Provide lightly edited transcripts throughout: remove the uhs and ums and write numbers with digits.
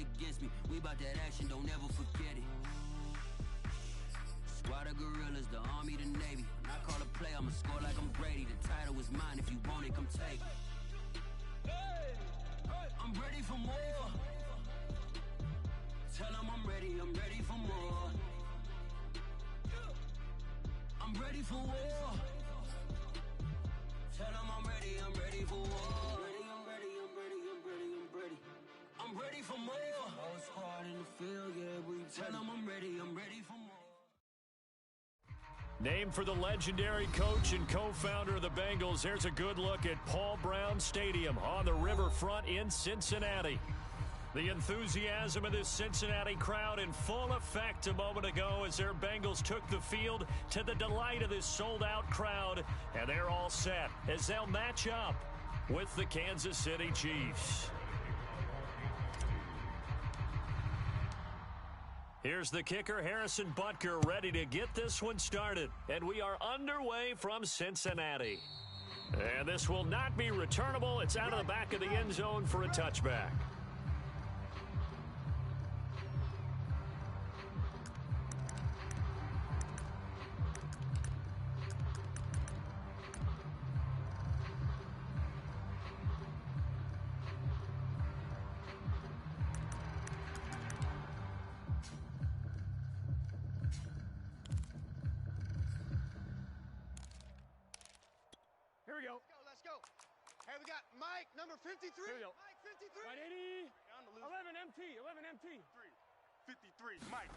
against me. We about that action, don't ever forget it. Squad of gorillas, the army, the navy. When I call a play, I'ma score like I'm Brady. The title is mine, if you want it, come take it. I'm ready for more. Tell them I'm ready for more. I'm ready for war. Tell them I'm ready for war. I'm ready for more. Whole squad in the field, yeah, we tell them I'm ready for more. Named for the legendary coach and co-founder of the Bengals, here's a good look at Paul Brown Stadium on the riverfront in Cincinnati. The enthusiasm of this Cincinnati crowd in full effect a moment ago as their Bengals took the field to the delight of this sold-out crowd. And they're all set as they'll match up with the Kansas City Chiefs. Here's the kicker, Harrison Butker, ready to get this one started. And we are underway from Cincinnati. And this will not be returnable. It's out of the back of the end zone for a touchback. Here we go. Let's go. Hey, we got Mike, number 53. Here we go. Mike, 53. 180. 11 MT. 53. Mike.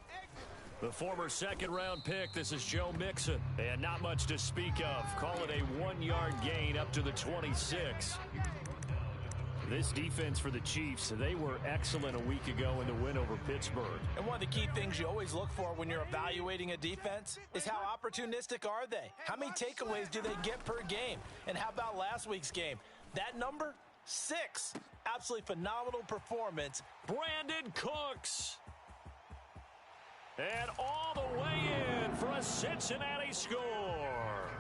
Exit. The former second-round pick, this is Joe Mixon. And not much to speak of. Call it a 1-yard gain up to the 26. This defense for the Chiefs, they were excellent a week ago in the win over Pittsburgh. And one of the key things you always look for when you're evaluating a defense is how opportunistic are they? How many takeaways do they get per game? And how about last week's game? That number, 6. Absolutely phenomenal performance. Brandon Cooks. And all the way in for a Cincinnati score.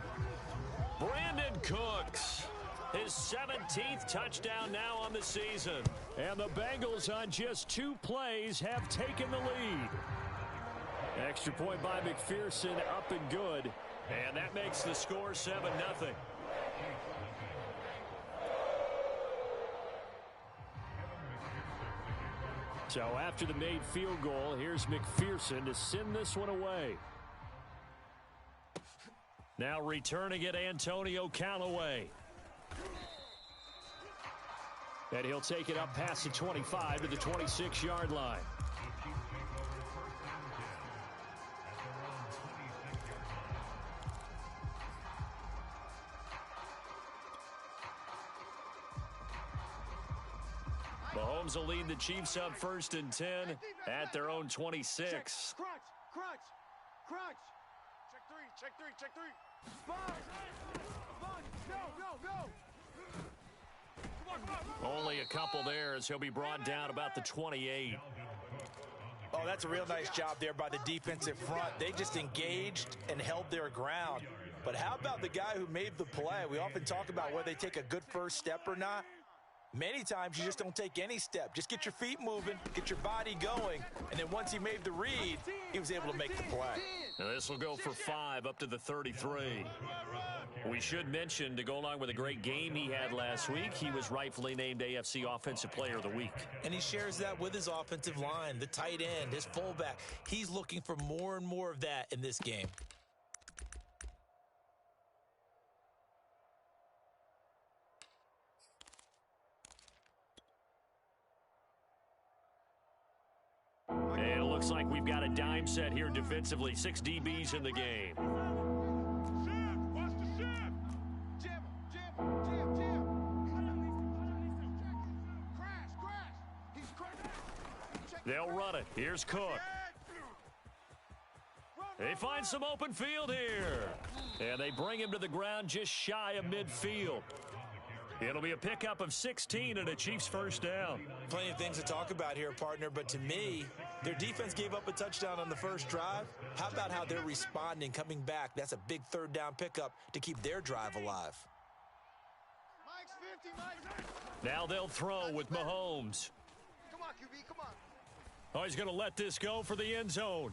Brandon Cooks. His 17th touchdown now on the season. And the Bengals on just 2 plays have taken the lead. Extra point by McPherson, up and good. And that makes the score 7-0. So after the made field goal, here's McPherson to send this one away. Now returning it, Antonio Callaway. And he'll take it up past the 25 to the 26-yard line. Mahomes will lead the Chiefs up 1st and 10 at their own 26. Crunch. Check three. Go. Only a couple there as he'll be brought down about the 28. Oh, that's a real nice job there by the defensive front. They just engaged and held their ground. But how about the guy who made the play? We often talk about whether they take a good first step or not. Many times you just don't take any step. Just get your feet moving, get your body going, and then once he made the read, he was able to make the play. Now this will go for 5 up to the 33. We should mention, to go along with a great game he had last week, he was rightfully named AFC Offensive Player of the Week. And he shares that with his offensive line, the tight end, his fullback. He's looking for more and more of that in this game. And it looks like we've got a dime set here defensively. 6 DBs in the game. They'll run it. Here's Cook. They find some open field here. And they bring him to the ground just shy of midfield. It'll be a pickup of 16 and a Chiefs first down. Plenty of things to talk about here, partner, but to me, their defense gave up a touchdown on the first drive. How about how they're responding, coming back? That's a big 3rd down pickup to keep their drive alive. Mike's 50, Mike. Now they'll throw with Mahomes. Oh, he's going to let this go for the end zone.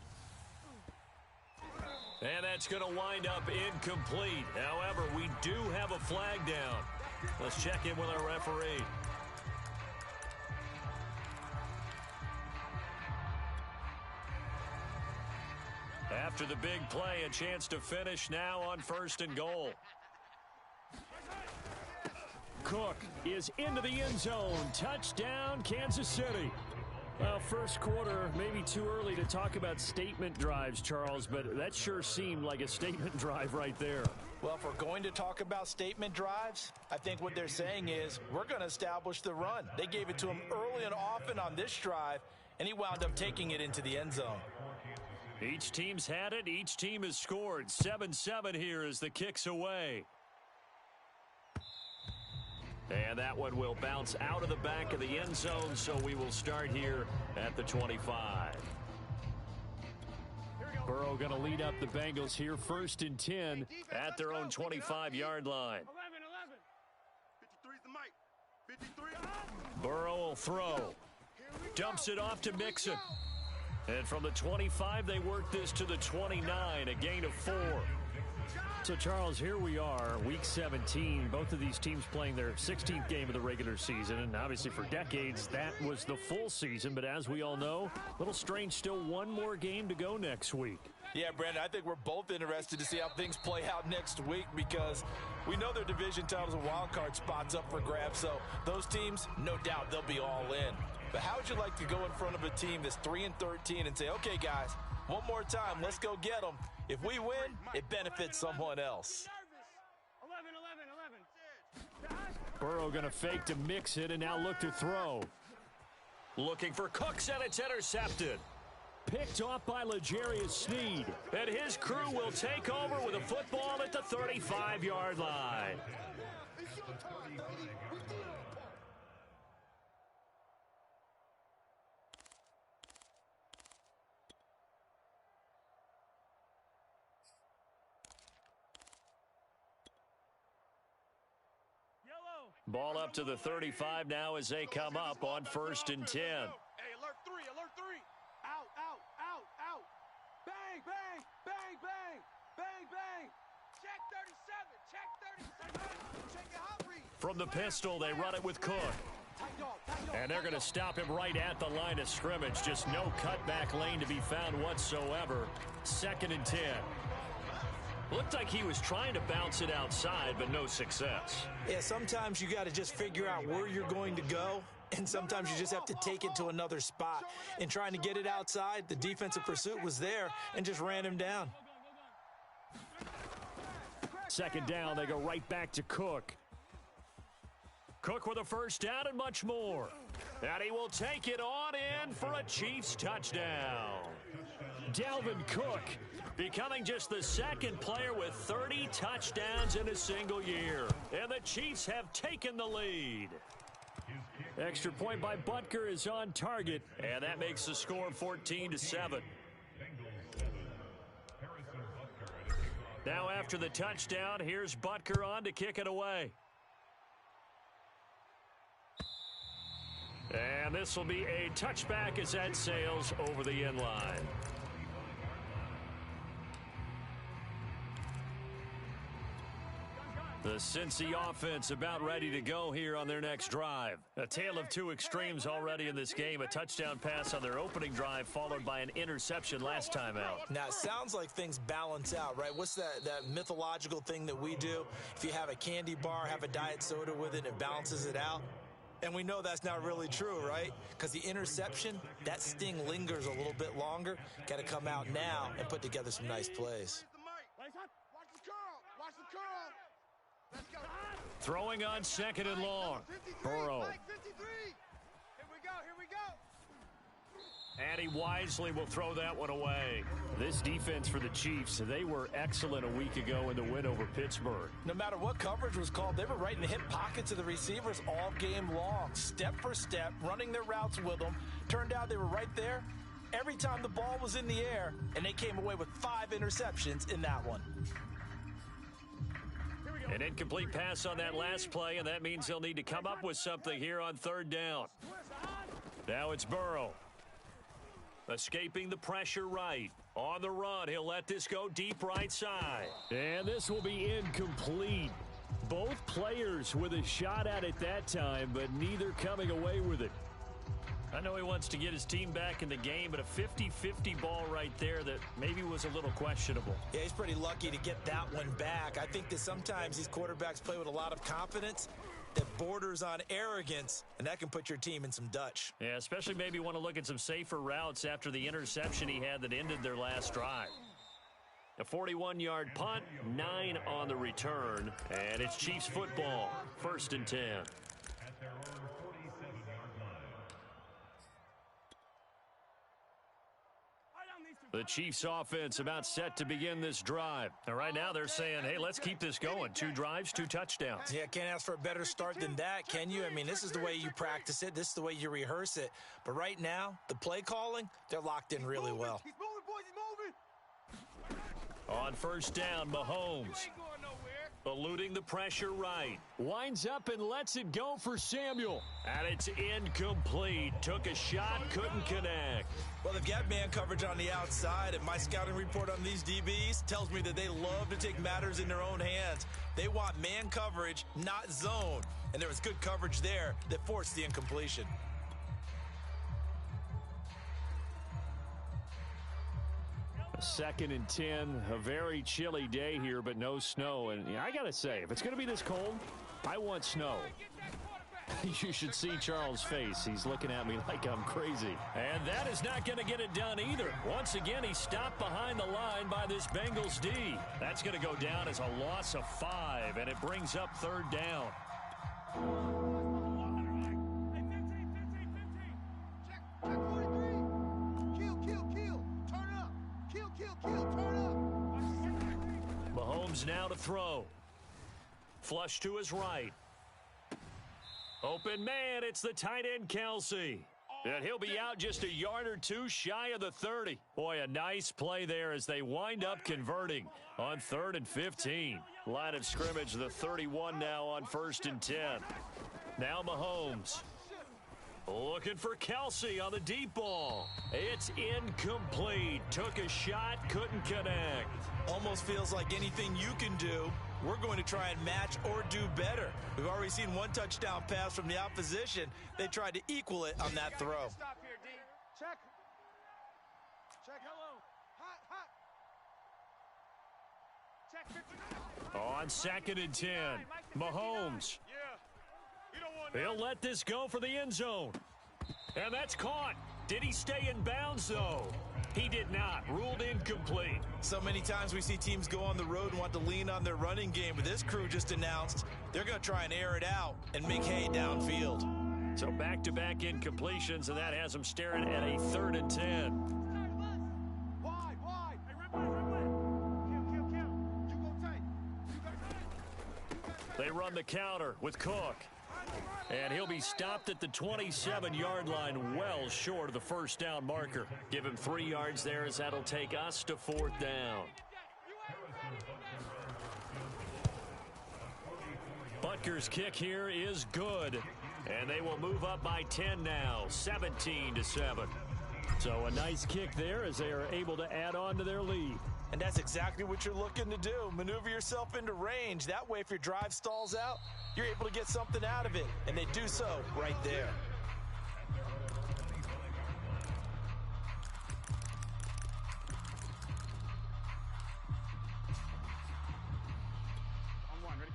And that's going to wind up incomplete. However, we do have a flag down. Let's check in with our referee. After the big play, a chance to finish now on 1st and goal. Cook is into the end zone. Touchdown, Kansas City. Well, first quarter, maybe too early to talk about statement drives, Charles, but that sure seemed like a statement drive right there. Well, if we're going to talk about statement drives, I think what they're saying is we're going to establish the run. They gave it to him early and often on this drive, and he wound up taking it into the end zone. Each team's had it. Each team has scored. 7-7 here as the kick's away. And that one will bounce out of the back of the end zone, so we will start here at the 25. Burrow going to lead up the Bengals here, 1st and 10 at their own 25-yard line. 11, 53's the mic. 53. Burrow will throw. Dumps it off to Mixon. And from the 25, they work this to the 29, a gain of 4. So, Charles, here we are, Week 17. Both of these teams playing their 16th game of the regular season. And obviously for decades, that was the full season. But as we all know, a little strange, still one more game to go next week. Yeah, Brandon, I think we're both interested to see how things play out next week because we know their division titles and wild card spots up for grabs. So those teams, no doubt, they'll be all in. But how would you like to go in front of a team that's 3-13 and say, okay, guys, one more time, let's go get them. If we win, it benefits someone else. 11. Burrow going to fake to mix it and now look to throw. Looking for Cooks, and it's intercepted. Picked off by L'Jarius Sneed. And his crew will take over with a football at the 35-yard line. Ball up to the 35 now as they come up on 1st and 10. Hey, alert 3, alert 3. Out. Bang, bang, bang, bang, bang, bang. Check 37, check your hot read. From the pistol, they run it with Cook. And they're going to stop him right at the line of scrimmage. Just no cutback lane to be found whatsoever. 2nd and 10. Looked like he was trying to bounce it outside, but no success. Yeah, sometimes you got to just figure out where you're going to go, and sometimes you just have to take it to another spot. In trying to get it outside, the defensive pursuit was there and just ran him down. 2nd down, they go right back to Cook. Cook with a 1st down and much more. And he will take it on in for a Chiefs touchdown. Dalvin Cook becoming just the 2nd player with 30 touchdowns in a single year. And the Chiefs have taken the lead. Extra point by Butker is on target, and that makes the score 14-7. Now after the touchdown, here's Butker on to kick it away. And this will be a touchback as that sails over the end line. The Cincy offense about ready to go here on their next drive. A tale of two extremes already in this game. A touchdown pass on their opening drive followed by an interception last time out. Now, it sounds like things balance out, right? What's that mythological thing that we do? If you have a candy bar, have a diet soda with it, it balances it out. And we know that's not really true, right? Because the interception, that sting lingers a little bit longer. Got to come out now and put together some nice plays. Watch the curl. Watch the curl. Let's go. Throwing on 2nd and long. 53, Burrow. Mike, 53. Here we go. And he wisely will throw that one away. This defense for the Chiefs, they were excellent a week ago in the win over Pittsburgh. No matter what coverage was called, they were right in the hip pockets of the receivers all game long. Step for step, running their routes with them. Turned out they were right there every time the ball was in the air, and they came away with 5 interceptions in that one. An incomplete pass on that last play, and that means they'll need to come up with something here on 3rd down. Now it's Burrow. Escaping the pressure right. On the run, he'll let this go deep right side. And this will be incomplete. Both players with a shot at it that time, but neither coming away with it. I know he wants to get his team back in the game, but a 50-50 ball right there that maybe was a little questionable. Yeah, he's pretty lucky to get that one back. I think that sometimes these quarterbacks play with a lot of confidence that borders on arrogance, and that can put your team in some Dutch. Yeah, especially maybe want to look at some safer routes after the interception he had that ended their last drive. A 41-yard punt, 9 on the return, and it's Chiefs football, 1st and 10. The Chiefs offense about set to begin this drive. And right now they're saying, hey, let's keep this going. 2 drives, 2 touchdowns. Yeah, can't ask for a better start than that, can you? I mean, this is the way you practice it. This is the way you rehearse it. But right now, the play calling, they're locked in really well. He's moving, boys. He's moving. On 1st down, Mahomes. Eluding the pressure right. Winds up and lets it go for Samuel. And it's incomplete. Took a shot, couldn't connect. Well, they've got man coverage on the outside, and my scouting report on these DBs tells me that they love to take matters in their own hands. They want man coverage, not zone. And there was good coverage there that forced the incompletion. Second and 10, a very chilly day here, but no snow. And I got to say, if it's going to be this cold, I want snow. You should see Charles' face. He's looking at me like I'm crazy. And that is not going to get it done either. Once again, he stopped behind the line by this Bengals D. That's going to go down as a loss of 5, and it brings up 3rd down. Mahomes now to throw. Flush to his right. Open man, it's the tight end Kelsey. And he'll be out just a yard or 2 shy of the 30. Boy, a nice play there as they wind up converting on 3rd and 15. Line of scrimmage, the 31 now on 1st and 10. Now Mahomes. Looking for Kelsey on the deep ball. It's incomplete. Took a shot, couldn't connect. Almost feels like anything you can do, we're going to try and match or do better. We've already seen 1 touchdown pass from the opposition. They tried to equal it on that throw. Stop here, D. Check. Check. Hello. Hot. Check. On 2nd and 10, Mahomes. He'll let this go for the end zone. And that's caught. Did he stay in bounds, though? He did not. Ruled incomplete. So many times we see teams go on the road and want to lean on their running game, but this crew just announced they're going to try and air it out and make hay downfield. So back-to-back incompletions, and that has them staring at a 3rd and 10. Wide. Hey, Kill. You go tight. They run the counter with Cook. And he'll be stopped at the 27-yard line, well short of the 1st down marker. Give him 3 yards there as that'll take us to 4th down. Butker's kick here is good. And they will move up by 10 now, 17-7. So a nice kick there as they are able to add on to their lead. And that's exactly what you're looking to do. Maneuver yourself into range. That way, if your drive stalls out, you're able to get something out of it. And they do so right there.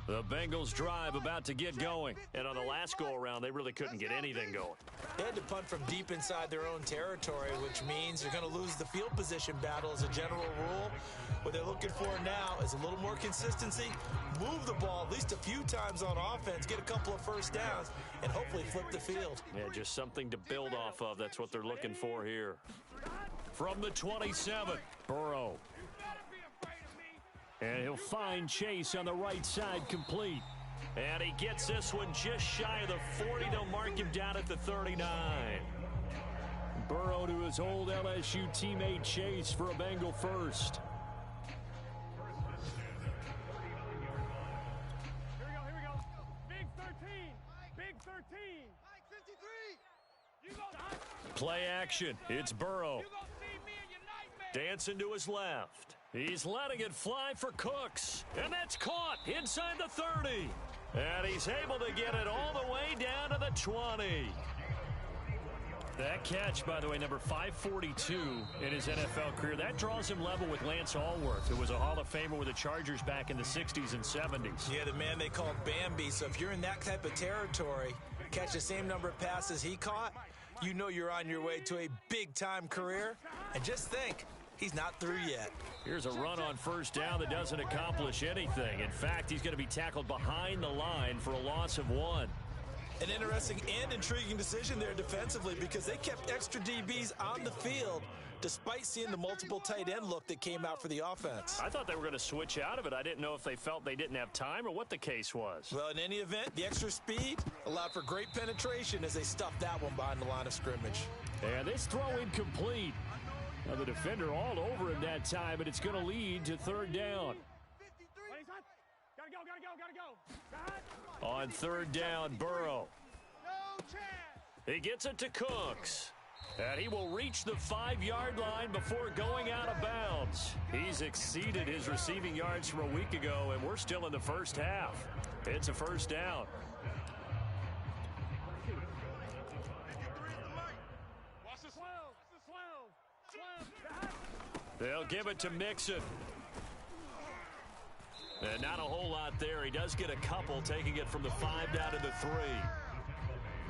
The Bengals drive about to get going. And on the last go-around, they really couldn't get anything going. They had to punt from deep inside their own territory, which means they're going to lose the field position battle as a general rule. What they're looking for now is a little more consistency, move the ball at least a few times on offense, get a couple of 1st downs, and hopefully flip the field. Yeah, just something to build off of. That's what they're looking for here. From the 27, Burrow. And he'll find Chase on the right side complete. And he gets this one just shy of the 40. They'll mark him down at the 39. Burrow to his old LSU teammate Chase for a Bengal first. Here we go. Big 13. Big 13. Mike 53. You go, Don. Play action. It's Burrow. Dancing to his left. He's letting it fly for Cooks. And that's caught inside the 30. And he's able to get it all the way down to the 20. That catch, by the way, number 542 in his NFL career. That draws him level with Lance Allworth, who was a Hall of Famer with the Chargers back in the 60s and 70s. Yeah, the man they called Bambi. So if you're in that type of territory, catch the same number of passes he caught, you know you're on your way to a big-time career. And just think, he's not through yet. Here's a run on first down that doesn't accomplish anything. In fact, he's going to be tackled behind the line for a loss of 1. An interesting and intriguing decision there defensively because they kept extra DBs on the field despite seeing the multiple tight end look that came out for the offense. I thought they were going to switch out of it. I didn't know if they felt they didn't have time or what the case was. Well, in any event, the extra speed allowed for great penetration as they stuffed that one behind the line of scrimmage. And this throw incomplete. Now the defender all over him that time, but it's going to lead to third down. On third down, Burrow. He gets it to Cooks. And he will reach the 5-yard line before going out of bounds. He's exceeded his receiving yards from a week ago, and we're still in the first half. It's a first down. They'll give it to Mixon. And not a whole lot there. He does get a couple, taking it from the 5 down to the 3.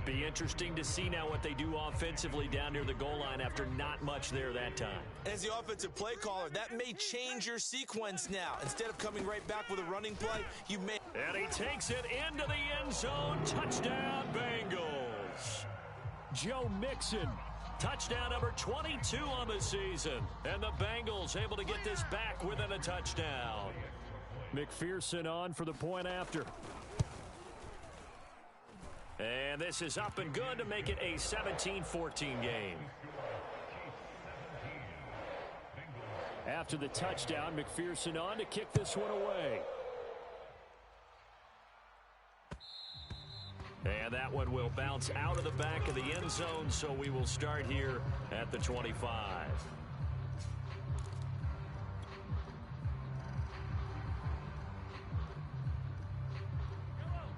Be interesting to see now what they do offensively down near the goal line after not much there that time. As the offensive play caller, that may change your sequence now. Instead of coming right back with a running play, you may... And he takes it into the end zone. Touchdown, Bengals. Joe Mixon. Touchdown number 22 on the season. And the Bengals able to get this back within a touchdown. McPherson on for the point after. And this is up and good to make it a 17-14 game. After the touchdown, McPherson on to kick this one away. And that one will bounce out of the back of the end zone, so we will start here at the 25.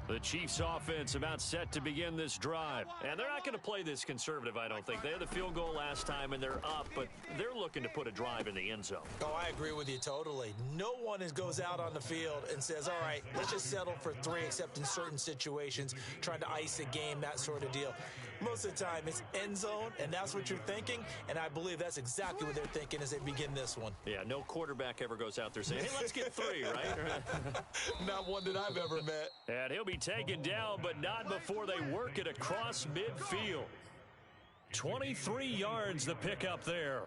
The Chiefs offense about set to begin this drive. And they're not going to play this conservative, I don't think. They had the field goal last time, and they're up, but they're looking to put a drive in the end zone. Oh, I agree with you totally. No one goes out on the field and says, all right, let's just settle for 3, except in certain situations, trying to ice a game, that sort of deal. Most of the time, it's end zone, and that's what you're thinking, and I believe that's exactly what they're thinking as they begin this one. Yeah, no quarterback ever goes out there saying, hey, let's get 3, right? Not one that I've ever met. And he'll be taken down, but not before they work it across midfield. 23 yards the pickup there.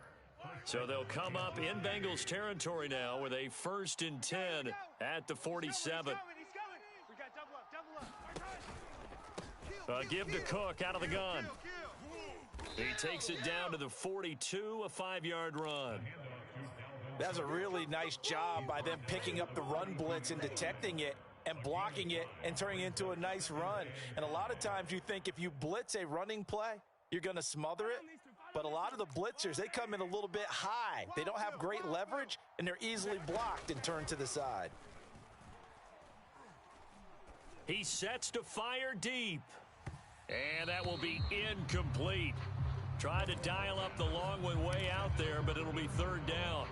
So they'll come up in Bengals territory now with a 1st and 10 at the 47. Give to Cook out of the gun. He takes it down to the 42, a 5-yard run. That's a really nice job by them picking up the run blitz and detecting it and blocking it and turning it into a nice run. And a lot of times you think if you blitz a running play, you're going to smother it. But a lot of the blitzers, they come in a little bit high. They don't have great leverage, and they're easily blocked and turned to the side. He sets to fire deep. And that will be incomplete. Tried to dial up the long one way out there, but it'll be 3rd down.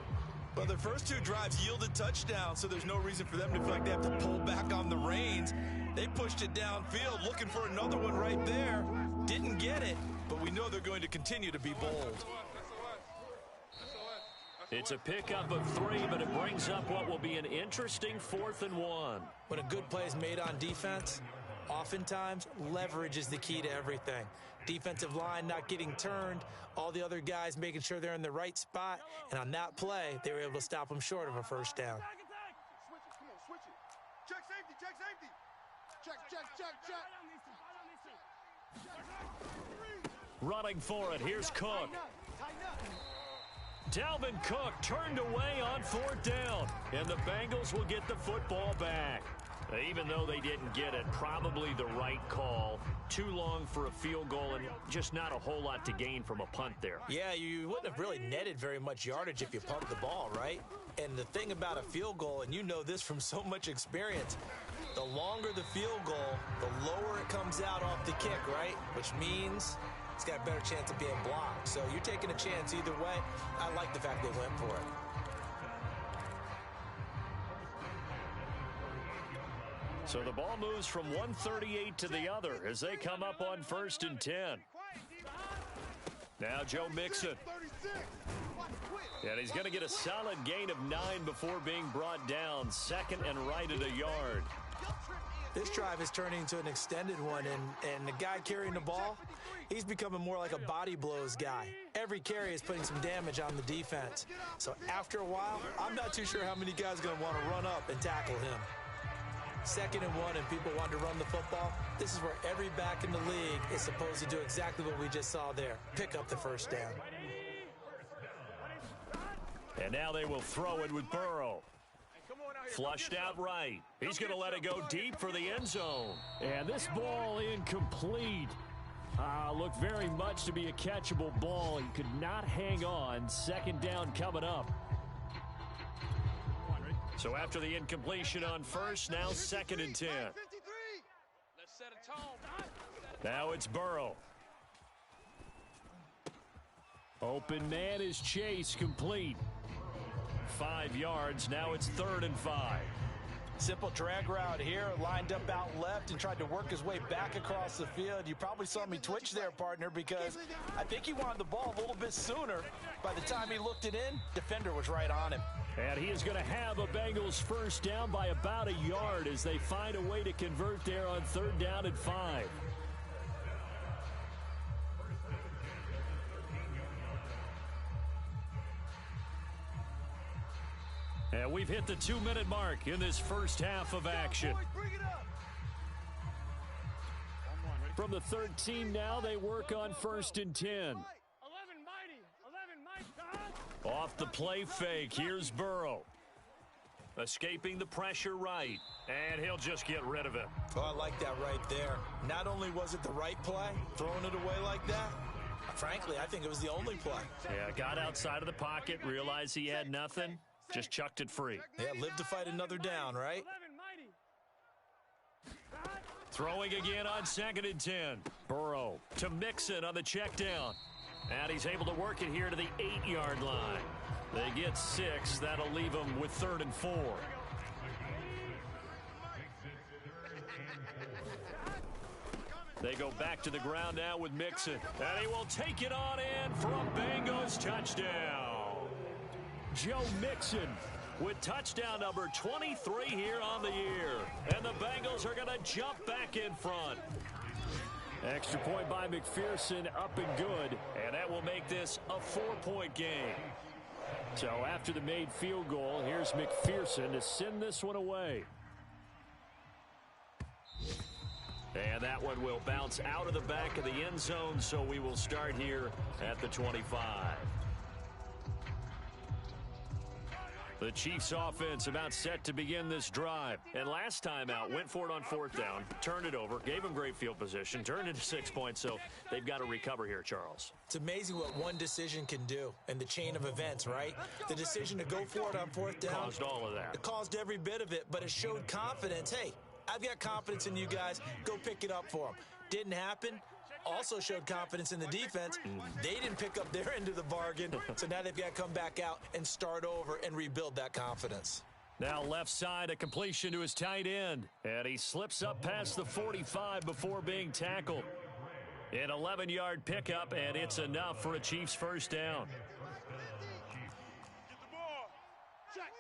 Well, their first 2 drives yielded touchdowns, so there's no reason for them to feel like they have to pull back on the reins. They pushed it downfield, looking for another one right there. Didn't get it, but we know they're going to continue to be bold. It's a pickup of 3, but it brings up what will be an interesting 4th and 1. When a good play is made on defense, oftentimes leverage is the key to everything. Defensive line not getting turned, all the other guys making sure they're in the right spot, and on that play, they were able to stop them short of a 1st down. Switch it. Check safety, check safety. Check. Running for it, here's Cook. Dalvin Cook turned away on 4th down, and the Bengals will get the football back. Even though they didn't get it, probably the right call. Too long for a field goal and just not a whole lot to gain from a punt there. Yeah, you wouldn't have really netted very much yardage if you pumped the ball, right? And the thing about a field goal, and you know this from so much experience, the longer the field goal, the lower it comes out off the kick, right? Which means it's got a better chance of being blocked. So you're taking a chance either way. I like the fact they went for it. So the ball moves from 138 to the other as they come up on 1st and 10. Now Joe Mixon. And he's going to get a solid gain of 9 before being brought down. 2nd and right at a yard. This drive is turning into an extended one, and the guy carrying the ball, he's becoming more like a body blows guy. Every carry is putting some damage on the defense. So after a while, I'm not too sure how many guys are going to want to run up and tackle him. 2nd and 1, and people want to run the football. This is where every back in the league is supposed to do exactly what we just saw there. Pick up the first down. And now they will throw it with Burrow. Flushed out right. He's going to let it go deep for the end zone. And this ball incomplete. Looked very much to be a catchable ball. He could not hang on. 2nd down coming up. So after the incompletion on 1st, now 2nd and 10. Now it's Burrow. Open man is Chase, complete. 5 yards, now it's 3rd and 5. Simple drag route here, lined up out left and tried to work his way back across the field. You probably saw me twitch there, partner, because I think he wanted the ball a little bit sooner. By the time he looked it in, defender was right on him. And he is going to have a Bengals first down by about a yard as they find a way to convert there on 3rd down and 5. And we've hit the 2-minute mark in this first half of action. From the 13 now, they work on 1st and 10. Off the play fake, here's Burrow. Escaping the pressure right, and he'll just get rid of it. Oh, I like that right there. Not only was it the right play, throwing it away like that, frankly, I think it was the only play. Yeah, got outside of the pocket, realized he had nothing, just chucked it free. Yeah, live to fight another down, right? Throwing again on 2nd and 10. Burrow to Mixon on the check down. And he's able to work it here to the 8-yard line. They get 6. That'll leave them with 3rd and 4. They go back to the ground now with Mixon. And he will take it on in for a Bengals touchdown. Joe Mixon with touchdown number 23 here on the year. And the Bengals are going to jump back in front. Extra point by McPherson, up and good. And that will make this a 4-point game. So after the made field goal, here's McPherson to send this one away. And that one will bounce out of the back of the end zone, so we will start here at the 25. The Chiefs offense about set to begin this drive. And last time out, went for it on 4th down, turned it over, gave them great field position, turned into 6 points, so they've got to recover here, Charles. It's amazing what one decision can do in the chain of events, right? The decision to go for it on 4th down. Caused all of that. It caused every bit of it, but it showed confidence. Hey, I've got confidence in you guys. Go pick it up for them. Didn't happen. Also showed confidence in the defense. They didn't pick up their end of the bargain, so now they've got to come back out and start over and rebuild that confidence. Now left side, a completion to his tight end. And he slips up past the 45 before being tackled. An 11-yard pickup, and it's enough for a Chiefs first down. Get the ball. Check.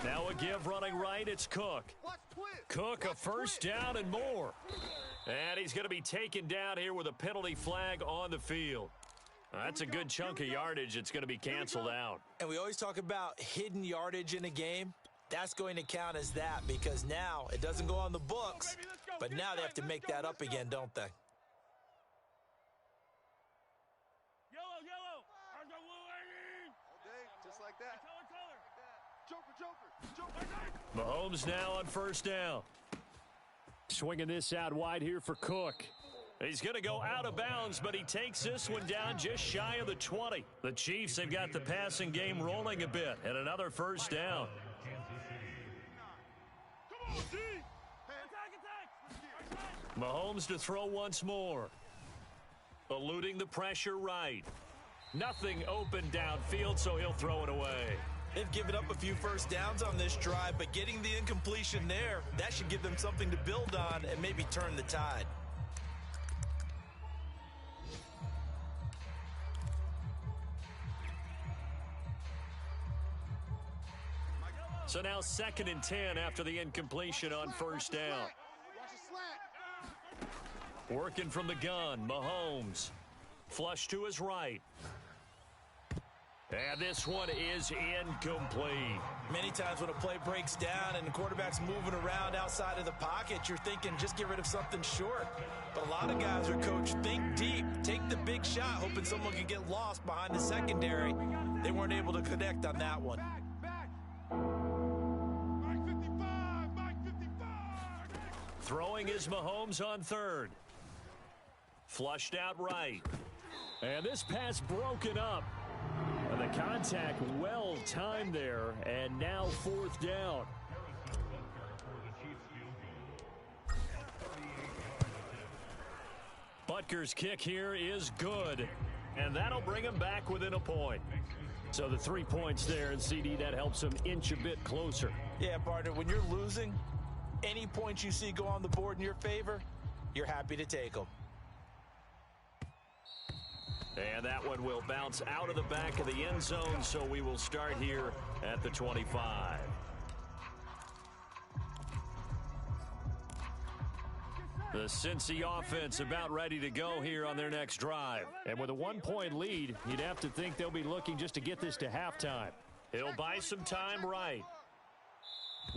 Now a give running right, it's Cook. Cook a first down and more. And he's going to be taken down here with a penalty flag on the field. That's a good chunk of yardage. It's going to be canceled out. And we always talk about hidden yardage in a game. That's going to count as that because now it doesn't go on the books, but now they have to make that up again, don't they? Yellow. How's the blue lady? All day, just like that. Color. Joker. Mahomes now on first down. Swinging this out wide here for Cook. He's going to go out of bounds, but he takes this one down just shy of the 20. The Chiefs have got the passing game rolling a bit, and another first down. Mahomes to throw once more. Eluding the pressure right. Nothing open downfield, so he'll throw it away. They've given up a few first downs on this drive, but getting the incompletion there, that should give them something to build on and maybe turn the tide. So now 2nd and 10 after the incompletion on first down. Working from the gun, Mahomes. Flush to his right. And this one is incomplete. Many times when a play breaks down and the quarterback's moving around outside of the pocket, you're thinking just get rid of something short. But a lot of guys are coached, think deep, take the big shot, hoping someone can get lost behind the secondary. They weren't able to connect on that one. Throwing is Mahomes on 3rd. Flushed out right. And this pass broken up. And the contact well timed there. And now 4th down. Butker's kick here is good. And that'll bring him back within a point. So the 3 points there, and CD, that helps him inch a bit closer. Yeah, partner, when you're losing, any points you see go on the board in your favor, you're happy to take them. And that one will bounce out of the back of the end zone, so we will start here at the 25. The Cincy offense about ready to go here on their next drive. And with a 1-point lead, you'd have to think they'll be looking just to get this to halftime. He'll buy some time right.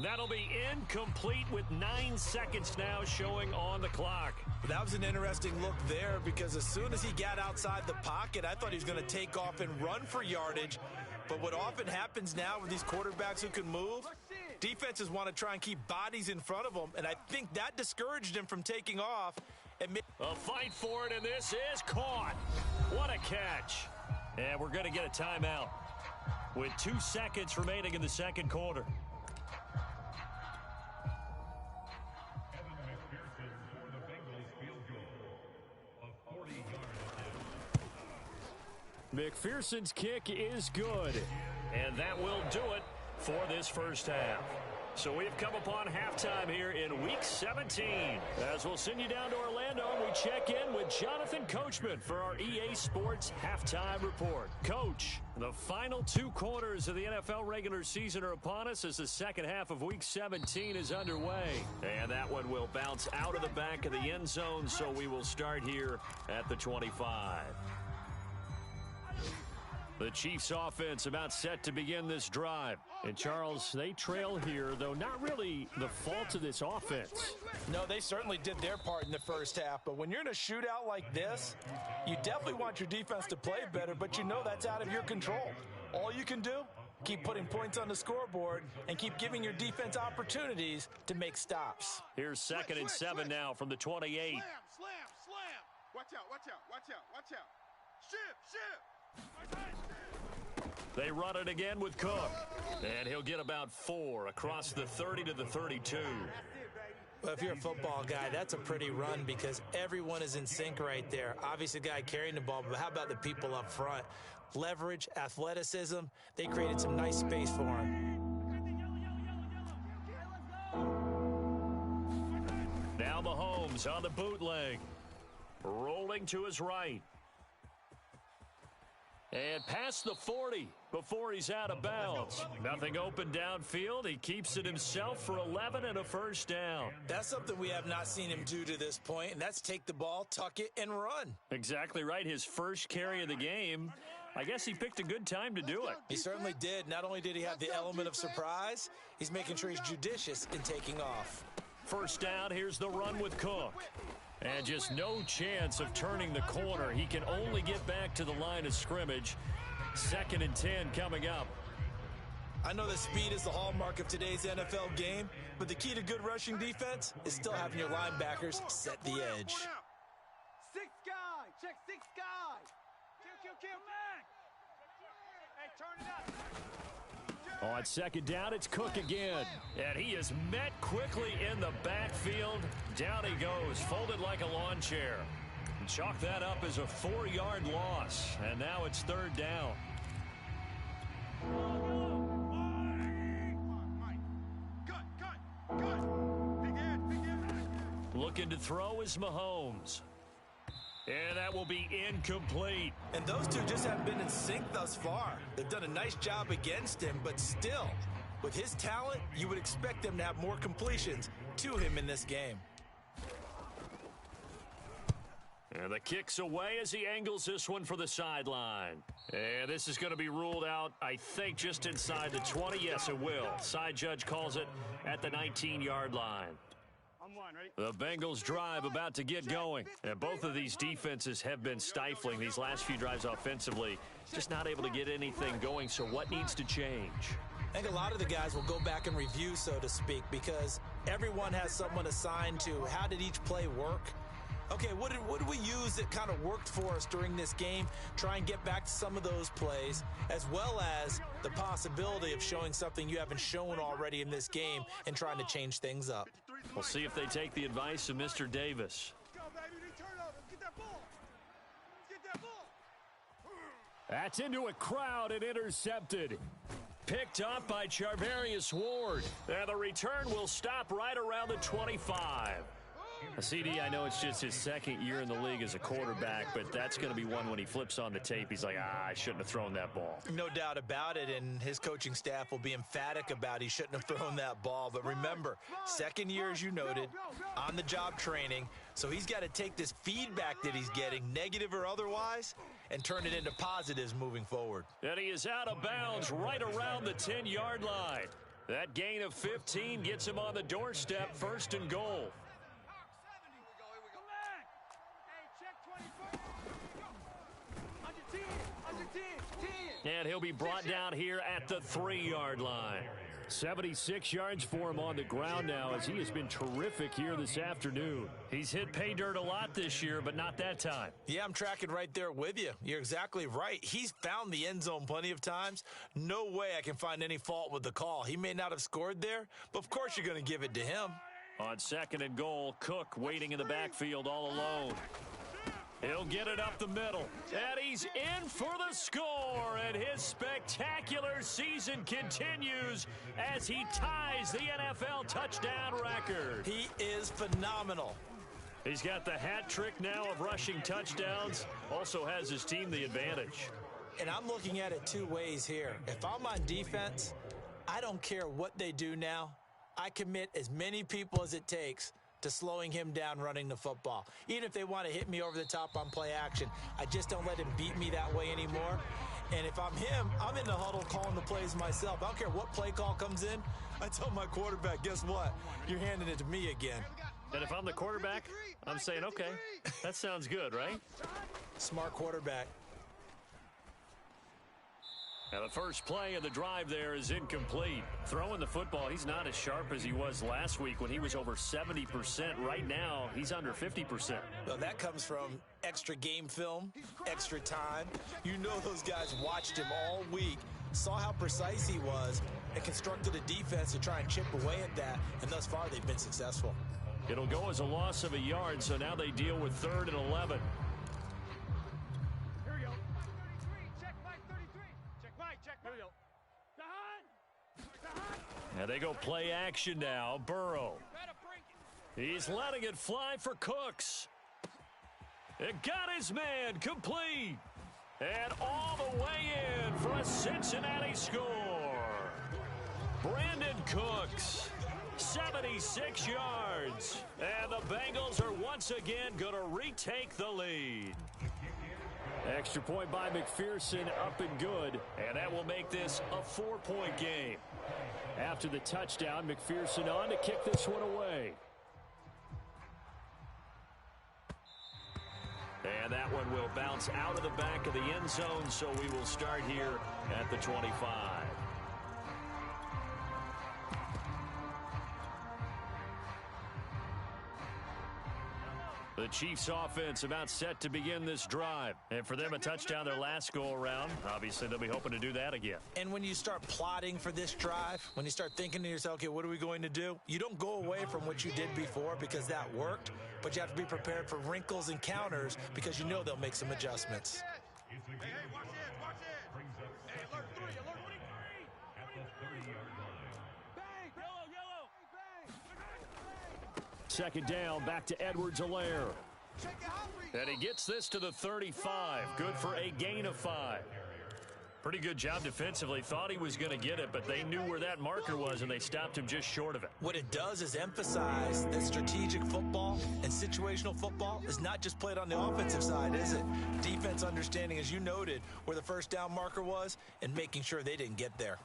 That'll be incomplete with 9 seconds now showing on the clock. That was an interesting look there because as soon as he got outside the pocket, I thought he was going to take off and run for yardage. But what often happens now with these quarterbacks who can move, defenses want to try and keep bodies in front of them, and I think that discouraged him from taking off. A fight for it, and this is caught. What a catch. And we're going to get a timeout with 2 seconds remaining in the second quarter. McPherson's kick is good, and that will do it for this first half. So we've come upon halftime here in Week 17. As we'll send you down to Orlando, we check in with Jonathan Coachman for our EA Sports Halftime Report. Coach, the final 2 quarters of the NFL regular season are upon us as the second half of Week 17 is underway. And that one will bounce out of the back of the end zone, so we will start here at the 25. The Chiefs offense about set to begin this drive. And Charles, they trail here, though not really the fault of this offense. No, they certainly did their part in the first half. But when you're in a shootout like this, you definitely want your defense to play better, but you know that's out of your control. All you can do, keep putting points on the scoreboard and keep giving your defense opportunities to make stops. Here's 2nd and 7 now from the 28. Slam, slam, slam. Watch out, watch out, watch out, watch out. Shift. They run it again with Cook. And he'll get about 4 across the 30 to the 32. Well, if you're a football guy, that's a pretty run because everyone is in sync right there. Obviously, the guy carrying the ball, but how about the people up front? Leverage, athleticism, they created some nice space for him. Now Mahomes on the bootleg. Rolling to his right. And past the 40 before he's out of bounds. Nothing open downfield. He keeps it himself for 11 and a first down. That's something we have not seen him do to this point, and that's take the ball, tuck it, and run. Exactly right. His first carry of the game. I guess he picked a good time to do it. He certainly did. Not only did he have the element of surprise, he's making sure he's judicious in taking off. First down, here's the run with Cook. And just no chance of turning the corner. He can only get back to the line of scrimmage. 2nd and 10 coming up. I know that speed is the hallmark of today's NFL game, but the key to good rushing defense is still having your linebackers set the edge. Six guy. Check six guy. Kill. Hey, turn it up. On second down, it's Cook again. And he is met quickly in the backfield. Down he goes, folded like a lawn chair. And chalk that up as a 4-yard loss. And now it's third down. Looking to throw is Mahomes. And that will be incomplete. And those two just haven't been in sync thus far. They've done a nice job against him, but still, with his talent, you would expect them to have more completions to him in this game. And the kick's away as he angles this one for the sideline. And this is going to be ruled out, I think, just inside the 20. Yes, it will. Side judge calls it at the 19-yard line. The Bengals drive about to get going. And both of these defenses have been stifling these last few drives offensively. Just not able to get anything going, so what needs to change? I think a lot of the guys will go back and review, so to speak, because everyone has someone assigned to how did each play work. Okay, what did we use that kind of worked for us during this game? Try and get back to some of those plays, as well as the possibility of showing something you haven't shown already in this game and trying to change things up. We'll see if they take the advice of Mr. Davis. That's into a crowd and intercepted. Picked up by Charvarius Ward. And the return will stop right around the 25. A CD, I know it's just his second year in the league as a quarterback, but that's going to be one when he flips on the tape. He's like, I shouldn't have thrown that ball. No doubt about it, and his coaching staff will be emphatic about he shouldn't have thrown that ball. But remember, second year, as you noted, on-the-job training, so he's got to take this feedback that he's getting, negative or otherwise, and turn it into positives moving forward. And he is out of bounds right around the 10-yard line. That gain of 15 gets him on the doorstep, first and goal. And he'll be brought down here at the 3-yard line. 76 yards for him on the ground now as he has been terrific here this afternoon. He's hit pay dirt a lot this year, but not that time. Yeah, I'm tracking right there with you. You're exactly right. He's found the end zone plenty of times. No way I can find any fault with the call. He may not have scored there, but of course you're going to give it to him. On second and goal, Cook waiting in the backfield all alone. He'll get it up the middle, and he's in for the score, and his spectacular season continues as he ties the NFL touchdown record. He is phenomenal. He's got the hat trick now of rushing touchdowns, also has his team the advantage. And I'm looking at it two ways here. If I'm on defense, I don't care what they do now. I commit as many people as it takes to slowing him down running the football. Even if they want to hit me over the top on play action, I just don't let him beat me that way anymore. And if I'm him, I'm in the huddle calling the plays myself. I don't care what play call comes in. I tell my quarterback, guess what? You're handing it to me again. And if I'm the quarterback, I'm saying, okay, that sounds good, right? Smart quarterback. Now the first play of the drive there is incomplete. Throwing the football, he's not as sharp as he was last week when he was over 70%. Right now, he's under 50%. Well, that comes from extra game film, extra time. You know those guys watched him all week, saw how precise he was, and constructed a defense to try and chip away at that, and thus far they've been successful. It'll go as a loss of a yard, so now they deal with 3rd and 11. And they go play action now. Burrow. He's letting it fly for Cooks. It got his man complete. And all the way in for a Cincinnati score. Brandon Cooks, 76 yards. And the Bengals are once again going to retake the lead. Extra point by McPherson, up and good. And that will make this a 4-point game. After the touchdown, McPherson on to kick this one away. And that one will bounce out of the back of the end zone, so we will start here at the 25. Chiefs offense about set to begin this drive. And for them, a touchdown their last go-around. Obviously, they'll be hoping to do that again. And when you start plotting for this drive, when you start thinking to yourself, okay, what are we going to do? You don't go away from what you did before because that worked, but you have to be prepared for wrinkles and counters because you know they'll make some adjustments. Hey, watch it. Hey, alert 3, alert 3. Bang, yellow. Bang. Second down, back to Edwards-Helaire. And he gets this to the 35. Good for a gain of 5. Pretty good job defensively. Thought he was going to get it, but they knew where that marker was, and they stopped him just short of it. What it does is emphasize that strategic football and situational football is not just played on the offensive side, is it? Defense understanding, as you noted, where the first down marker was and making sure they didn't get there.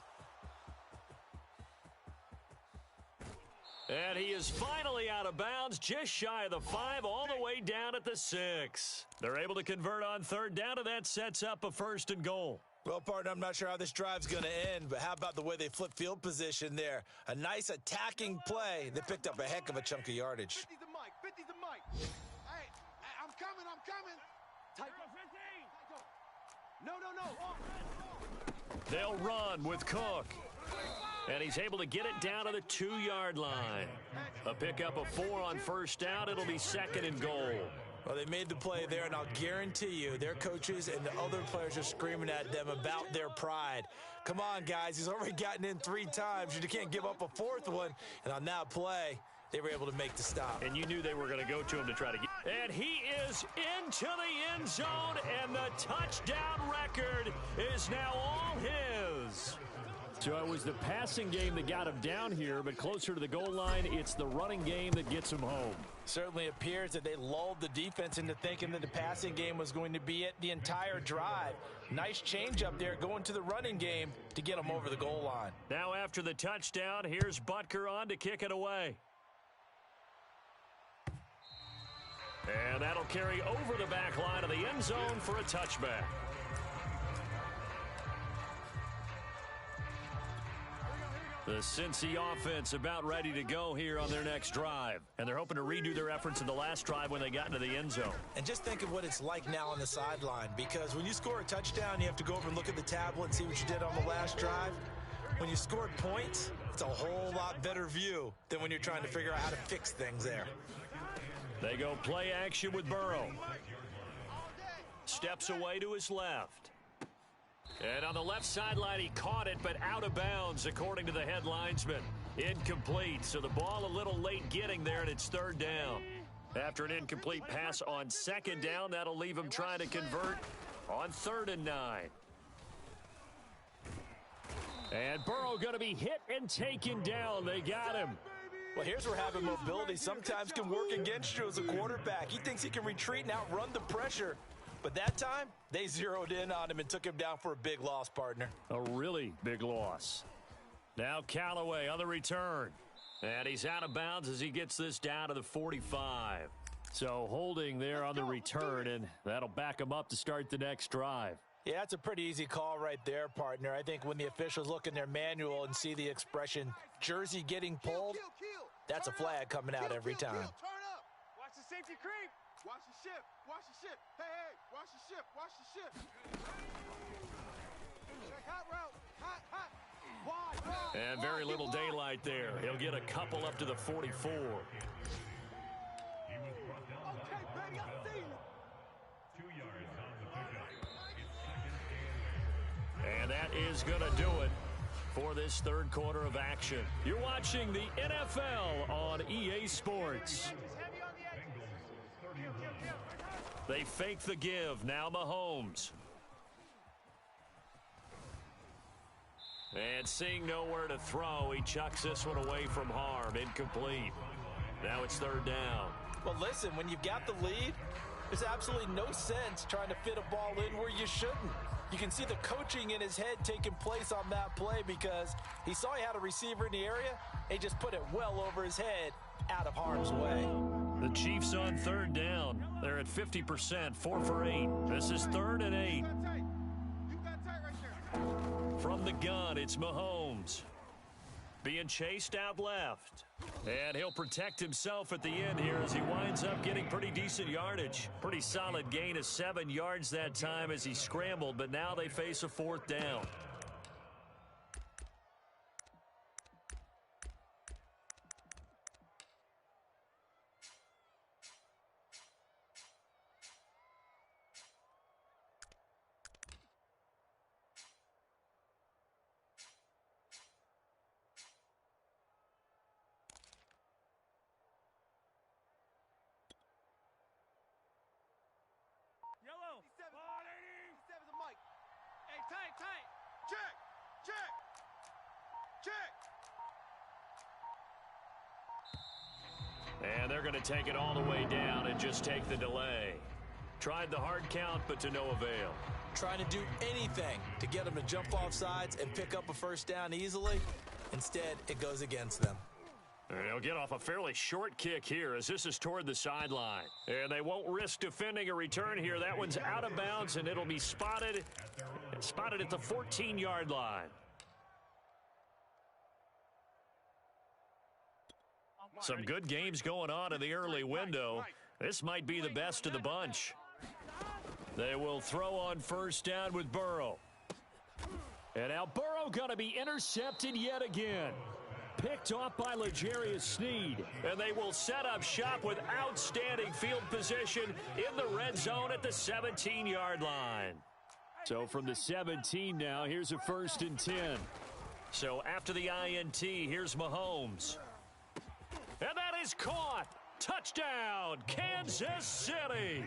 And he is finally out of bounds, just shy of the 5, all the way down at the 6. They're able to convert on third down, and that sets up a 1st and goal. Well, partner, I'm not sure how this drive's going to end, but how about the way they flip field position there? A nice attacking play. They picked up a heck of a chunk of yardage. 50's the mic. Hey, I'm coming. Tight. 15. No. They'll run with Cook. And he's able to get it down to the 2-yard line. A pickup of 4 on first down. It'll be 2nd and goal. Well, they made the play there, and I'll guarantee you their coaches and the other players are screaming at them about their pride. Come on, guys. He's already gotten in 3 times. You can't give up a 4th one. And on that play, they were able to make the stop. And you knew they were going to go to him to try to get. And he is into the end zone, and the touchdown record is now all his. So it was the passing game that got him down here, but closer to the goal line, it's the running game that gets him home. Certainly appears that they lulled the defense into thinking that the passing game was going to be it the entire drive. Nice change up there going to the running game to get them over the goal line. Now after the touchdown, here's Butker on to kick it away. And that'll carry over the back line of the end zone for a touchback. The Cincy offense about ready to go here on their next drive. And they're hoping to redo their efforts in the last drive when they got into the end zone. And just think of what it's like now on the sideline, because when you score a touchdown, you have to go over and look at the tablet and see what you did on the last drive. When you scored points, it's a whole lot better view than when you're trying to figure out how to fix things there. They go play action with Burrow. Steps away to his left. And on the left sideline, he caught it, but out of bounds, according to the head linesman. Incomplete, so the ball a little late getting there, and it's 3rd down. After an incomplete pass on 2nd down, that'll leave him trying to convert on 3rd and 9. And Burrow going to be hit and taken down. They got him. Well, here's where having mobility sometimes can work against you as a quarterback. He thinks he can retreat and outrun the pressure. But that time, they zeroed in on him and took him down for a big loss, partner. A really big loss. Now Callaway on the return. And he's out of bounds as he gets this down to the 45. So holding there on the return, and that'll back him up to start the next drive. Yeah, that's a pretty easy call right there, partner. I think when the officials look in their manual and see the expression, jersey getting pulled, that's a flag coming out every time. Turn up. Watch the safety creep. Watch the ship. Hey, watch the ship. Hot route. Hot. Wide. And very little daylight there. He'll get a couple up to the 44. Okay, baby, I see you. 2 yards on the pickup. And that is going to do it for this 3rd quarter of action. You're watching the NFL on EA Sports. They fake the give. Now Mahomes. And seeing nowhere to throw, he chucks this one away from harm. Incomplete. Now it's 3rd down. Well, listen, when you've got the lead, there's absolutely no sense trying to fit a ball in where you shouldn't. You can see the coaching in his head taking place on that play because he saw he had a receiver in the area. He just put it well over his head out of harm's way. The Chiefs on 3rd down. They're at 50%, 4 for 8. This is 3rd and 8. You got tight right there. From the gun, it's Mahomes. being chased out left. And he'll protect himself at the end here as he winds up getting pretty decent yardage. Pretty solid gain of 7 yards that time as he scrambled, but now they face a 4th down. Yellow. 87. Ball, 80. 87's a mic. Hey, tight, tight. Check, check, check. And they're going to take it all the way down and just take the delay. Tried the hard count, but to no avail. Trying to do anything to get them to jump off sides and pick up a first down easily. Instead, it goes against them. And they'll get off a fairly short kick here as this is toward the sideline. And they won't risk defending a return here. That one's out of bounds, and it'll be spotted at the 14-yard line. Some good games going on in the early window. This might be the best of the bunch. They will throw on first down with Burrow. And now Burrow going to be intercepted yet again. Picked off by L'Jarius Sneed. And they will set up shop with outstanding field position in the red zone at the 17-yard line. So from the 17 now, here's a 1st and 10. So after the INT, here's Mahomes. And that is caught. Touchdown, Kansas City.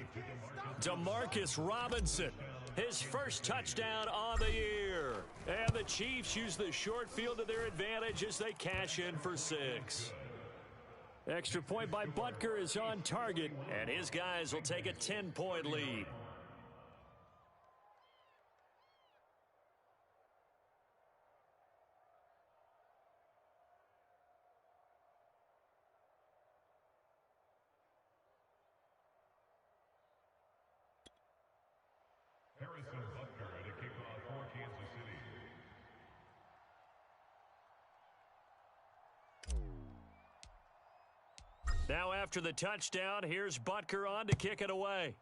Demarcus Robinson, his first touchdown on the year. And the Chiefs use the short field to their advantage as they cash in for 6. Extra point by Butker is on target, and his guys will take a 10-point lead. Harrison Butker at a kickoff for Kansas City. Now after the touchdown, here's Butker on to kick it away.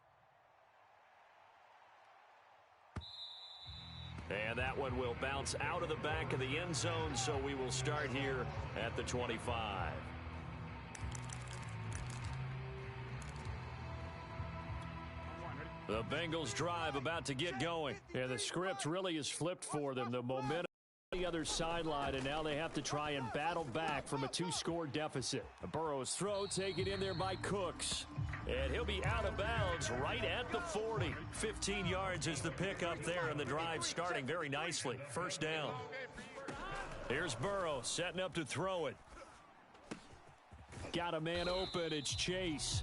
And that one will bounce out of the back of the end zone, so we will start here at the 25. The Bengals drive about to get going. And the script really is flipped for them. The momentum on the other sideline, and now they have to try and battle back from a 2-score deficit. Burrow's throw taken in there by Cooks. And he'll be out of bounds right at the 40. 15 yards is the pickup there, and the drive starting very nicely. First down. Here's Burrow setting up to throw it. Got a man open. It's Chase.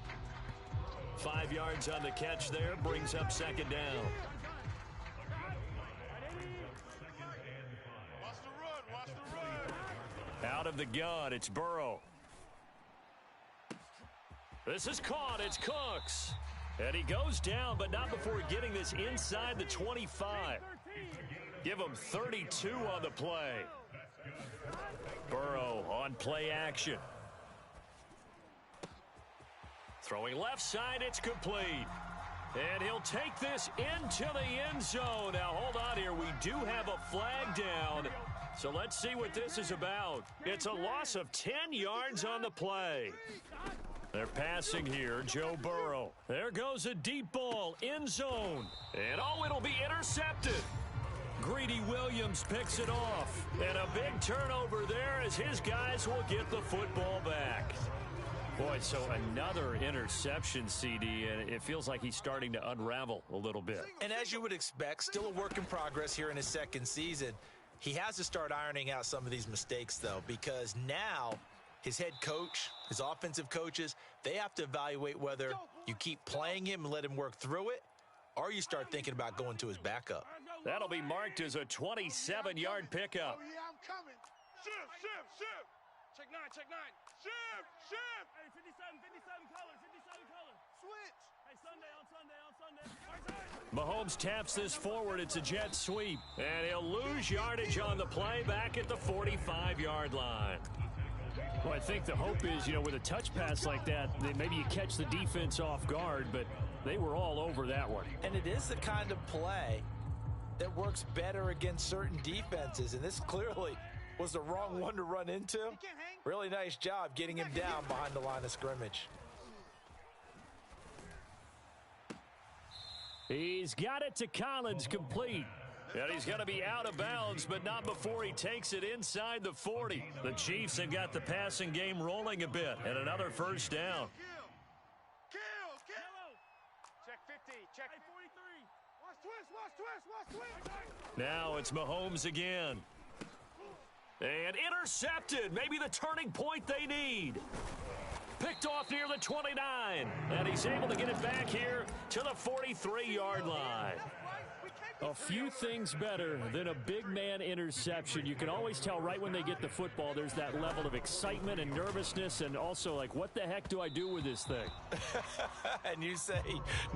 5 yards on the catch there, brings up second down. Watch the run, watch the run. Out of the gun, it's Burrow. This is caught, it's Cooks. And he goes down, but not before getting this inside the 25. Give him 32 on the play. Burrow on play action. Throwing left side, it's complete. And he'll take this into the end zone. Now, hold on here. We do have a flag down. So let's see what this is about. It's a loss of 10 yards on the play. They're passing here, Joe Burrow. There goes a deep ball, end zone. And, oh, it'll be intercepted. Greedy Williams picks it off. And a big turnover there as his guys will get the football back. Boy, so another interception, CD, and it feels like he's starting to unravel a little bit. And as you would expect, still a work in progress here in his second season. He has to start ironing out some of these mistakes, though, because now his head coach, his offensive coaches, they have to evaluate whether you keep playing him and let him work through it, or you start thinking about going to his backup. That'll be marked as a 27-yard pickup. Oh, yeah, I'm coming. Shift, shift, shift. Check 9, check 9. Shift, shift. Hey, 57 color, 57 color. Switch. Hey, Sunday on Sunday on Sunday. Mahomes taps this forward. It's a jet sweep. And he'll lose yardage on the play back at the 45-yard line. Well, I think the hope is, with a touch pass like that, maybe you catch the defense off guard, but they were all over that one. And it is the kind of play that works better against certain defenses, and this clearly was the wrong one to run into. Really nice job getting him down behind the line of scrimmage. He's got it to Collins, complete. And he's going to be out of bounds, but not before he takes it inside the 40. The Chiefs have got the passing game rolling a bit, and another first down. Check 50. Check 43. Watch twist. Watch twist. Now it's Mahomes again. And intercepted. Maybe the turning point they need. Picked off near the 29. And he's able to get it back here to the 43-yard line. A few things better than a big man interception. You can always tell right when they get the football, there's that level of excitement and nervousness, and also like, what the heck do I do with this thing? And you say,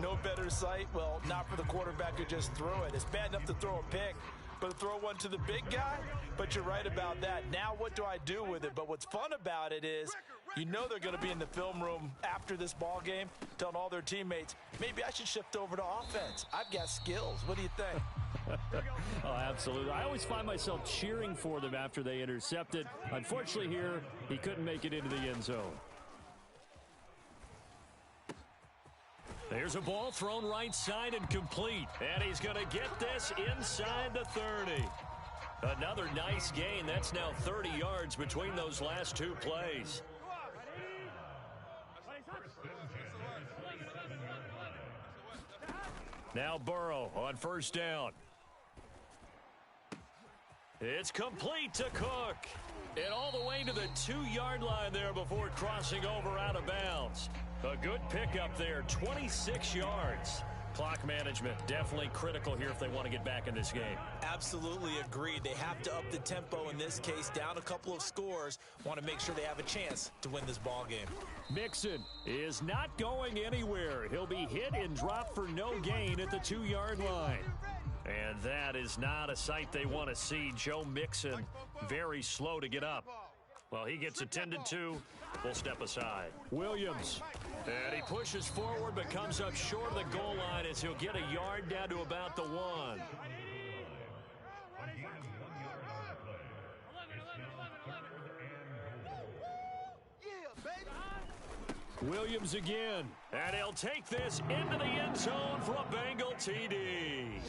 no better sight? Well, not for the quarterback who just threw it. It's bad enough to throw a pick, but to throw one to the big guy? But you're right about that. Now what do I do with it? But what's fun about it is, they're going to be in the film room after this ball game telling all their teammates, maybe I should shift over to offense. I've got skills. What do you think? Oh, absolutely. I always find myself cheering for them after they intercept it. Unfortunately here, he couldn't make it into the end zone. There's a ball thrown right side and complete. And he's going to get this inside the 30. Another nice gain. That's now 30 yards between those last two plays. Now Burrow on first down. It's complete to Cook. And all the way to the 2-yard line there before crossing over out of bounds. A good pickup there, 26 yards. Clock management definitely critical here if they want to get back in this game. Absolutely agreed. They have to up the tempo in this case, down a couple of scores. Want to make sure they have a chance to win this ball game. Mixon is not going anywhere. He'll be hit and dropped for no gain at the 2-yard line. And that is not a sight they want to see. Joe Mixon very slow to get up. Well, he gets attended to. We'll step aside. Williams. And he pushes forward but comes up short of the goal line as he'll get a yard down to about the 1. Williams again. And he'll take this into the end zone for a Bengal TD.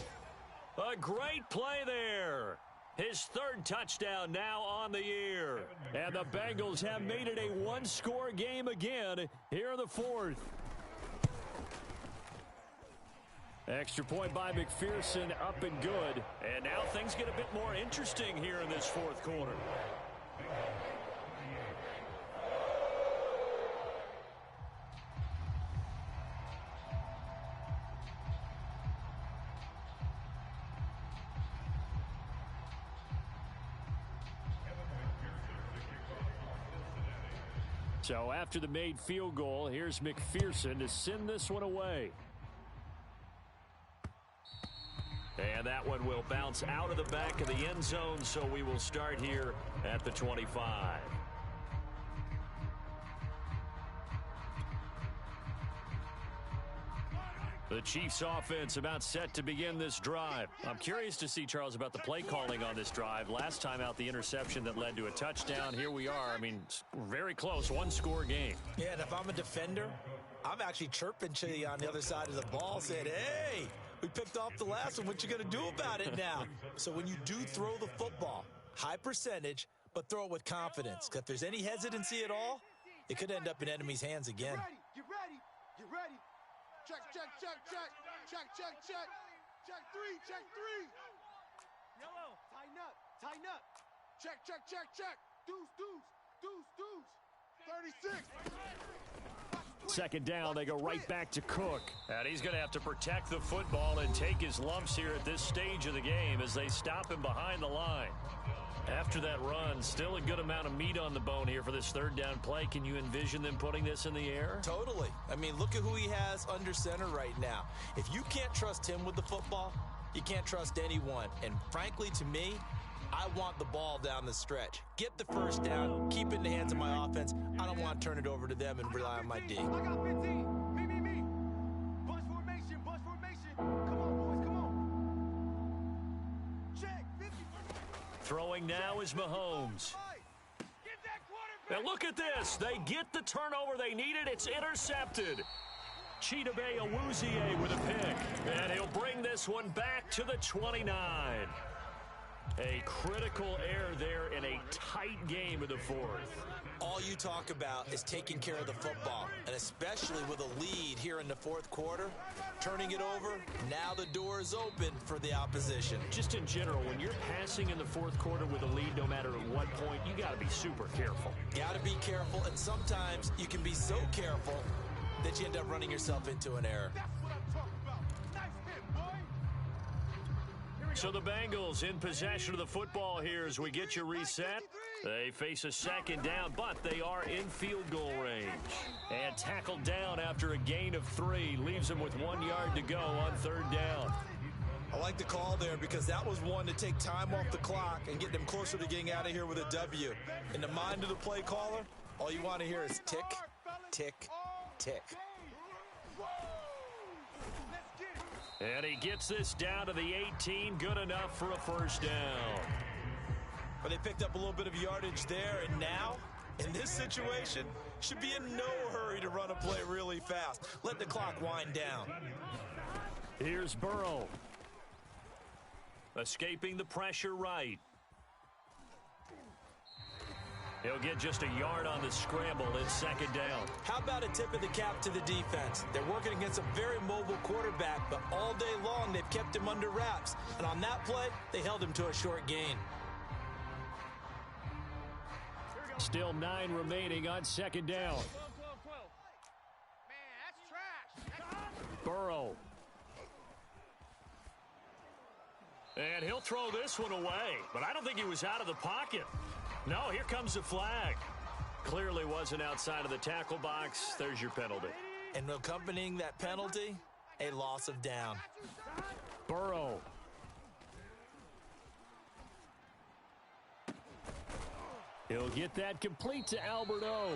A great play there. His third touchdown now on the year. And the Bengals have made it a one-score game again here in the fourth. Extra point by McPherson, up and good. And now things get a bit more interesting here in this fourth quarter. So after the made field goal, here's McPherson to send this one away. And that one will bounce out of the back of the end zone, so we will start here at the 25. The Chiefs offense about set to begin this drive. I'm curious to see, Charles, about the play calling on this drive. Last time out, the interception that led to a touchdown. Here we are. I mean, very close, one-score game. Yeah, and if I'm a defender, I'm actually chirping to you on the other side of the ball, saying, hey, we picked off the last one. What you going to do about it now? So when you do throw the football, high percentage, but throw it with confidence. Because if there's any hesitancy at all, it could end up in enemy's hands again. Get ready. Get ready. Check. Check three. Yellow. Tighten up. Check. Deuce. 36. Second down, they go right back to Cook. And he's going to have to protect the football and take his lumps here at this stage of the game as they stop him behind the line. After that run, still a good amount of meat on the bone here for this third down play. Can you envision them putting this in the air? Totally. I mean, look at who he has under center right now. If you can't trust him with the football, you can't trust anyone. And frankly, to me, I want the ball down the stretch. Get the first down, keep it in the hands of my offense. I don't want to turn it over to them and rely on my D. I got 15. Me. Bunch formation. Come on, boys, come on. Check, 50. Throwing now is Mahomes. Get that quarterback. And look at this. They get the turnover they needed. It's intercepted. Chidobe Awuzie with a pick. And he'll bring this one back to the 29. A critical error there in a tight game of the fourth. All you talk about is taking care of the football, and especially with a lead here in the fourth quarter, turning it over, now the door is open for the opposition. Just in general, when you're passing in the fourth quarter with a lead, no matter at what point, you got to be super careful. Got to be careful, and sometimes you can be so careful that you end up running yourself into an error. That's what I'm talking about. Nice hit, boy. So the Bengals in possession of the football here as we get you reset. They face a second down, but they are in field goal range. And tackled down after a gain of 3. Leaves them with 1 yard to go on third down. I like the call there because that was one to take time off the clock and get them closer to getting out of here with a W. In the mind of the play caller, all you want to hear is tick, tick, tick. And he gets this down to the 18. Good enough for a first down. But they picked up a little bit of yardage there, and now, in this situation, should be in no hurry to run a play really fast. Let the clock wind down. Here's Burrow. Escaping the pressure right. He'll get just a yard on the scramble. It's second down. How about a tip of the cap to the defense? They're working against a very mobile quarterback, but all day long they've kept him under wraps. And on that play, they held him to a short gain. Still 9 remaining on second down. 12. Man, that's trash. Burrow. And he'll throw this one away, but I don't think he was out of the pocket. No, here comes the flag. Clearly wasn't outside of the tackle box. There's your penalty. And accompanying that penalty, a loss of down. Burrow. He'll get that complete to Alberto.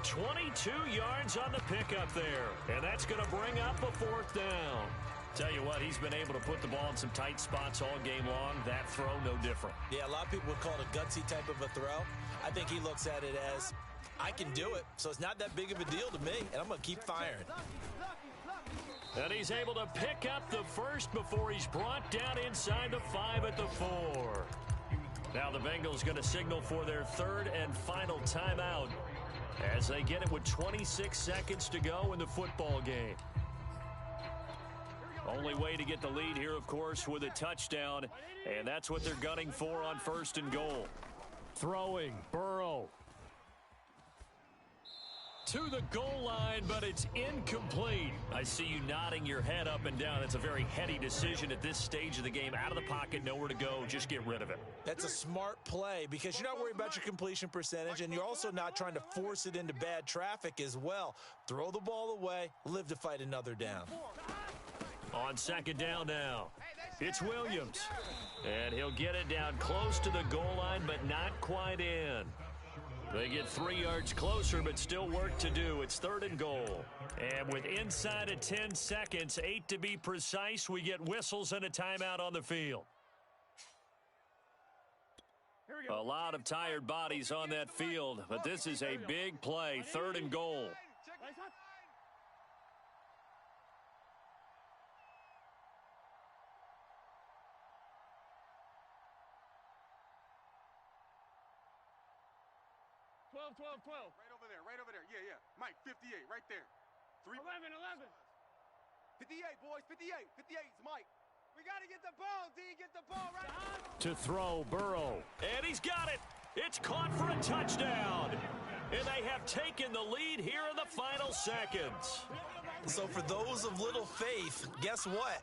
22 yards on the pickup there. And that's going to bring up a fourth down. Tell you what, he's been able to put the ball in some tight spots all game long. That throw, no different. Yeah, a lot of people would call it a gutsy type of a throw. I think he looks at it as, I can do it, so it's not that big of a deal to me, and I'm going to keep firing. And he's able to pick up the first before he's brought down inside the 5 at the 4. Now the Bengals going to signal for their third and final timeout as they get it with 26 seconds to go in the football game. Only way to get the lead here, of course, with a touchdown, and that's what they're gunning for on first and goal. Throwing, Burrow. To the goal line, but it's incomplete. I see you nodding your head up and down. It's a very heady decision at this stage of the game. Out of the pocket, nowhere to go. Just get rid of it. That's a smart play because you're not worried about your completion percentage, and you're also not trying to force it into bad traffic as well. Throw the ball away, live to fight another down. On second down now, it's Williams. And he'll get it down close to the goal line, but not quite in. They get 3 yards closer, but still work to do. It's third and goal. And with inside of 10 seconds, 8 to be precise, we get whistles and a timeout on the field. A lot of tired bodies on that field, but this is a big play. Third and goal. 12. Right over there. Yeah. Mike, 58, right there. 11. 58, boys, 58. 58's Mike. We got to get the ball, D. Get the ball right. To throw, Burrow. And he's got it. It's caught for a touchdown. And they have taken the lead here in the final seconds. So for those of little faith, guess what?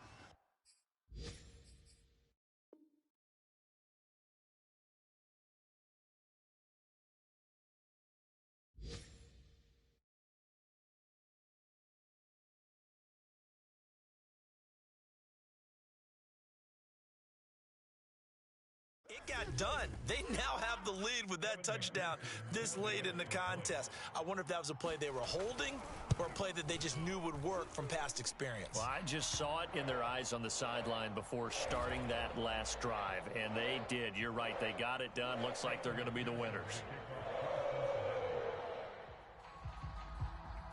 It got done. They now have the lead with that touchdown this late in the contest. I wonder if that was a play they were holding or a play that they just knew would work from past experience. Well, I just saw it in their eyes on the sideline before starting that last drive, and they did. You're right. They got it done. Looks like they're going to be the winners.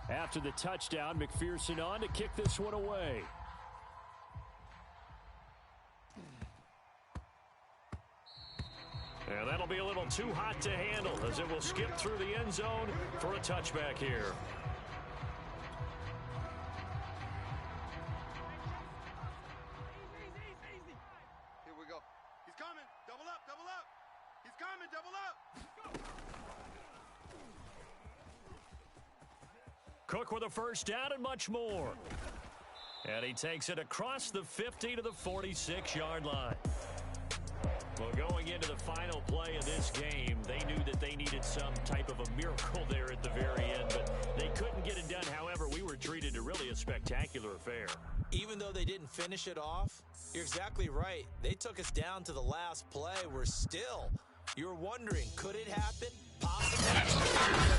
After the touchdown, McPherson on to kick this one away. And that'll be a little too hot to handle as it will skip through the end zone for a touchback here. Here we go. He's coming. Double up, double up. He's coming, double up. Cook with a first down and much more. And he takes it across the 50 to the 46-yard line. Well, going into the final play of this game, they knew that they needed some type of a miracle there at the very end, but they couldn't get it done. However, we were treated to really a spectacular affair. Even though they didn't finish it off, you're exactly right. They took us down to the last play. We're still, you're wondering, could it happen? Possibly.